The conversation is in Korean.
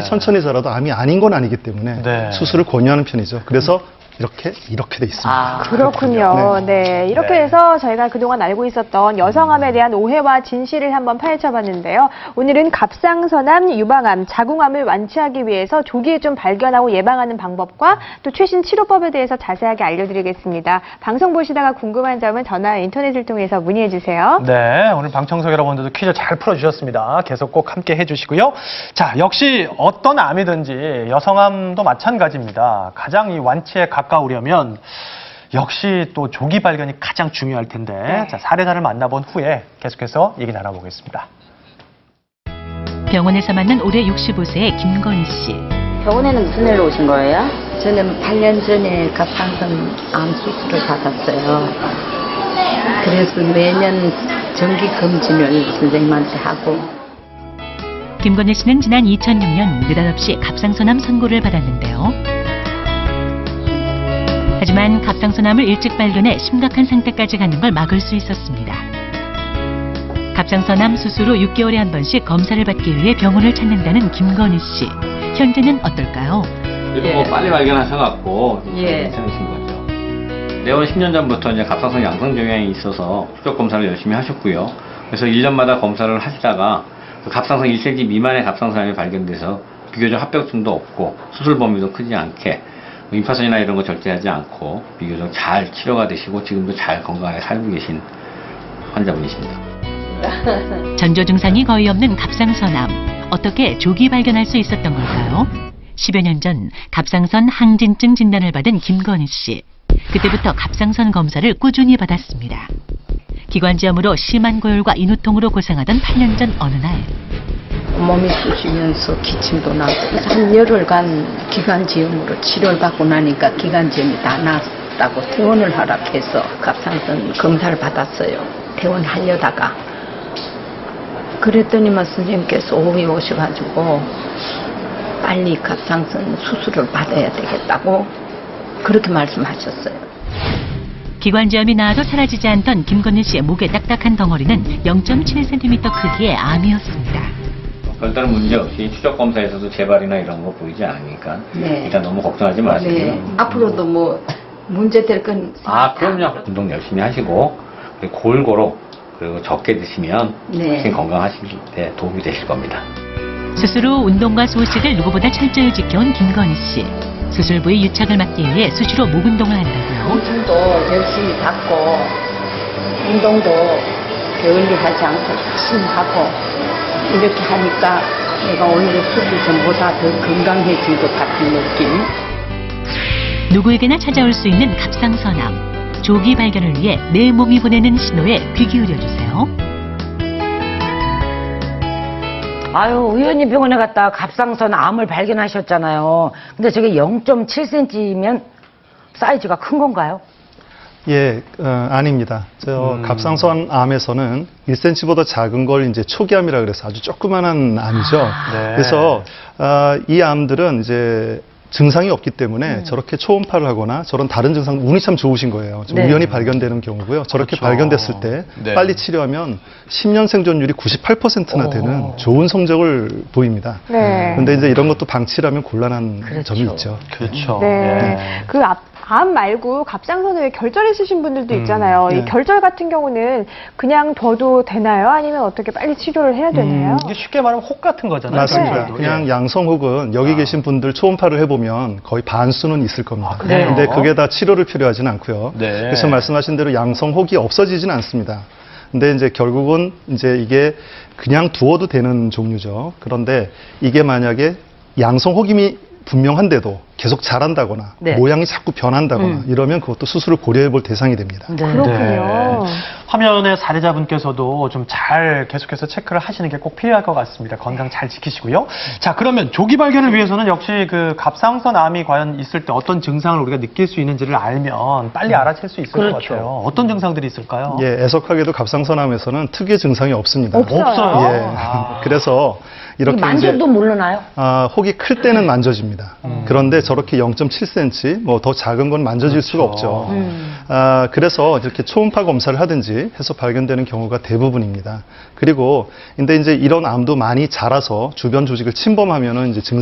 천천히 자라도 암이 아닌 건 아니기 때문에 네. 수술을 권유하는 편이죠. 그래서 이렇게 돼 있습니다. 아, 그렇군요. 네. 이렇게 네. 해서 저희가 그동안 알고 있었던 여성암에 대한 오해와 진실을 한번 파헤쳐봤는데요. 오늘은 갑상선암, 유방암, 자궁암을 완치하기 위해서 조기에 좀 발견하고 예방하는 방법과 또 최신 치료법에 대해서 자세하게 알려드리겠습니다. 방송 보시다가 궁금한 점은 전화, 인터넷을 통해서 문의해주세요. 네, 오늘 방청석 여러분들도 퀴즈 잘 풀어주셨습니다. 계속 꼭 함께 해주시고요. 자, 역시 어떤 암이든지 여성암도 마찬가지입니다. 가장 이 완치에 가까우려면 역시 또 조기 발견이 가장 중요할 텐데 네. 자, 사례자를 만나본 후에 계속해서 얘기 나눠보겠습니다. 병원에서 만난 올해 65세의 김건희 씨. 병원에는 무슨 일로 오신 거예요? 저는 8년 전에 갑상선 암 수술을 받았어요. 그래서 매년 정기 검진을 선생님한테 하고. 김건희 씨는 지난 2006년 느닷없이 갑상선암 선고를 받았는데요. 하지만 갑상선암을 일찍 발견해 심각한 상태까지 가는 걸 막을 수 있었습니다. 갑상선암 수술 후 6개월에 한 번씩 검사를 받기 위해 병원을 찾는다는 김건희 씨. 현재는 어떨까요? 그래도 뭐 빨리 발견하셔갖고 예. 괜찮으신 거죠. 내원 10년 전부터 이제 갑상선 양성 경향이 있어서 추적 검사를 열심히 하셨고요. 그래서 1년마다 검사를 하시다가 그 갑상선 1cm 미만의 갑상선암이 발견돼서 비교적 합병증도 없고 수술 범위도 크지 않게 임파선이나 이런 거 절제하지 않고 비교적 잘 치료가 되시고 지금도 잘 건강하게 살고 계신 환자분이십니다. 전조 증상이 거의 없는 갑상선암. 어떻게 조기 발견할 수 있었던 걸까요? 10여 년 전 갑상선 항진증 진단을 받은 김건희 씨. 그때부터 갑상선 검사를 꾸준히 받았습니다. 기관지염으로 심한 고열과 인후통으로 고생하던 8년 전 어느 날 몸이 쑤시면서 기침도 나고 한 열흘간 기관지염으로 치료를 받고 나니까 기관지염이 다 나았다고 퇴원을 허락해서 갑상선 검사를 받았어요. 퇴원하려다가 그랬더니만 선생님께서 오후에 오셔가지고 빨리 갑상선 수술을 받아야 되겠다고 그렇게 말씀하셨어요. 기관지염이 나아도 사라지지 않던 김건희 씨의 목에 딱딱한 덩어리는 0.7cm 크기의 암이었습니다. 별다른 문제 없이 추적 검사에서도 재발이나 이런 거 보이지 않으니까 네. 일단 너무 걱정하지 마시고요. 네. 앞으로도 뭐 문제 될 건 그럼요. 운동 열심히 하시고 그리고 골고루 그리고 적게 드시면 네. 훨씬 건강하실 때 도움이 되실 겁니다. 수술 후 운동과 소식을 누구보다 철저히 지켜온 김건희 씨. 수술 부위 유착을 막기 위해 수시로 목 운동을 한다고요. 공중도 열심히 닦고 운동도 게을리 하지 않고 열심히 하고 이렇게 하니까 내가 오늘 수술 전보다 더 건강해진 것 같은 느낌. 누구에게나 찾아올 수 있는 갑상선암. 조기 발견을 위해 내 몸이 보내는 신호에 귀 기울여주세요. 아유, 우연히 병원에 갔다 갑상선 암을 발견하셨잖아요. 근데 저게 0.7cm면 사이즈가 큰 건가요? 예, 아닙니다. 갑상선 암에서는 1cm보다 작은 걸 이제 초기암이라 그래서 아주 조그만한 암이죠. 네. 그래서 이 암들은 이제 증상이 없기 때문에 저렇게 초음파를 하거나 저런 다른 증상, 운이 참 좋으신 거예요. 좀 네. 우연히 발견되는 경우고요. 저렇게 그렇죠. 발견됐을 때 네. 빨리 치료하면 10년 생존율이 98%나 되는 좋은 성적을 보입니다. 네. 근데 이제 이런 것도 방치라면 곤란한 점이 있죠. 그렇죠. 네. 예. 그 암 말고 갑상선에 왜 결절 있으신 분들도 있잖아요. 네. 이 결절 같은 경우는 그냥 둬도 되나요? 아니면 어떻게 빨리 치료를 해야 되나요? 이게 쉽게 말하면 혹 같은 거잖아요. 맞습니다. 결절도. 그냥 예. 양성 혹은 여기 계신 분들 초음파를 해보면 거의 반수는 있을 겁니다. 그래요? 근데 그게 다 치료를 필요하지는 않고요. 네. 그래서 말씀하신 대로 양성 혹이 없어지지는 않습니다. 근데 이제 결국은 이제 이게 그냥 두어도 되는 종류죠. 그런데 이게 만약에 양성 혹임이 분명한데도 계속 자란다거나 네. 모양이 자꾸 변한다거나 이러면 그것도 수술을 고려해 볼 대상이 됩니다. 네. 그렇군요. 화면의 사례자분께서도 좀 잘 계속해서 체크를 하시는 게 꼭 필요할 것 같습니다. 건강 잘 지키시고요. 자, 그러면 조기 발견을 위해서는 역시 그 갑상선 암이 과연 있을 때 어떤 증상을 우리가 느낄 수 있는지를 알면 빨리 알아챌 수 있을 것 그렇죠. 같아요. 어떤 증상들이 있을까요? 예, 애석하게도 갑상선암에서는 특유의 증상이 없습니다. 없어요. 예. 아. 그래서 이렇게 이제 만져도 모르나요? 혹이 클 때는 만져집니다. 그런데 저렇게 0.7cm, 뭐 더 작은 건 만져질 수가 없죠. 그래서 이렇게 초음파 검사를 하든지 해서 발견되는 경우가 대부분입니다. 그리고 근데 이제 이런 암도 많이 자라서 주변 조직을 침범하면은 이제 증상이